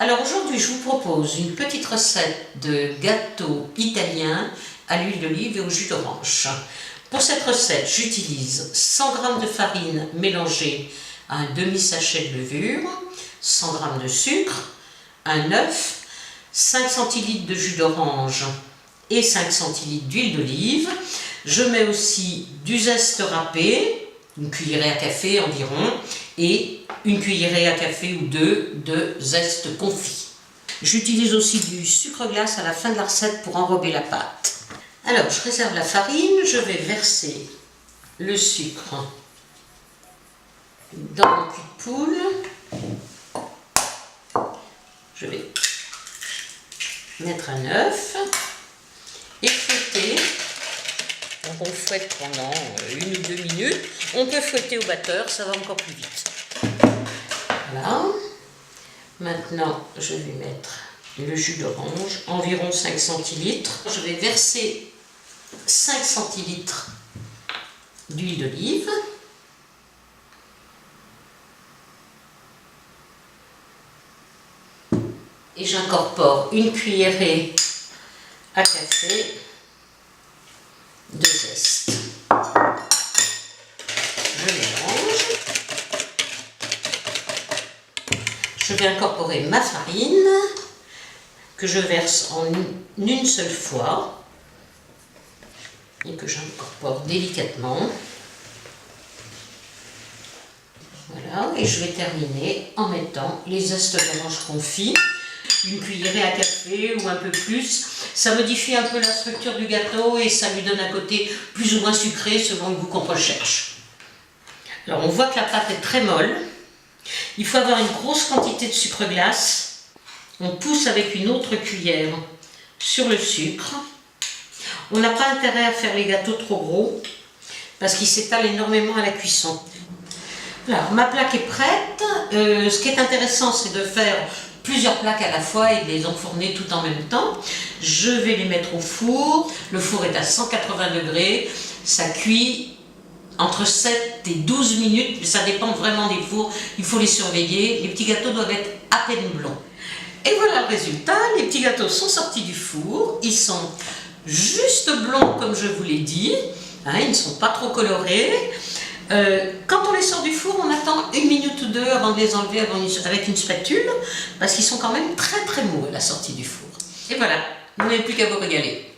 Alors aujourd'hui, je vous propose une petite recette de gâteau italien à l'huile d'olive et au jus d'orange. Pour cette recette, j'utilise 100 g de farine mélangée à un demi-sachet de levure, 100 g de sucre, un œuf, 5 cl de jus d'orange et 5 cl d'huile d'olive. Je mets aussi du zeste râpé, une cuillerée à café environ, et une cuillerée à café ou deux de zeste confit. J'utilise aussi du sucre glace à la fin de la recette pour enrober la pâte. Alors, je réserve la farine, je vais verser le sucre dans mon cul de poule. Je vais mettre un œuf et fouetter. Donc on fouette pendant 1 ou 2 minutes. On peut fouetter au batteur, ça va encore plus vite. Voilà. Maintenant, je vais mettre le jus d'orange, environ 5 cl. Je vais verser 5 cl d'huile d'olive. Et j'incorpore une cuillerée à café de zeste. Je mélange. Je vais incorporer ma farine que je verse en une seule fois et que j'incorpore délicatement. Voilà, et je vais terminer en mettant les zestes d'orange confits. Une cuillerée à café ou un peu plus, ça modifie un peu la structure du gâteau et ça lui donne un côté plus ou moins sucré selon le goût qu'on recherche. Alors on voit que la pâte est très molle, il faut avoir une grosse quantité de sucre glace, on pousse avec une autre cuillère sur le sucre. On n'a pas intérêt à faire les gâteaux trop gros parce qu'ils s'étalent énormément à la cuisson. Alors ma plaque est prête, ce qui est intéressant c'est de faire plusieurs plaques à la fois et de les enfourner tout en même temps. Je vais les mettre au four. Le four est à 180 degrés. Ça cuit entre 7 et 12 minutes, mais ça dépend vraiment des fours. Il faut les surveiller. Les petits gâteaux doivent être à peine blonds. Et voilà le résultat. Les petits gâteaux sont sortis du four. Ils sont juste blonds comme je vous l'ai dit. Ils ne sont pas trop colorés. Quand on les sort du four, on attend 1 minute ou 2 avant de les enlever avec une spatule, parce qu'ils sont quand même très très mous à la sortie du four. Et voilà, vous n'avez plus qu'à vous régaler.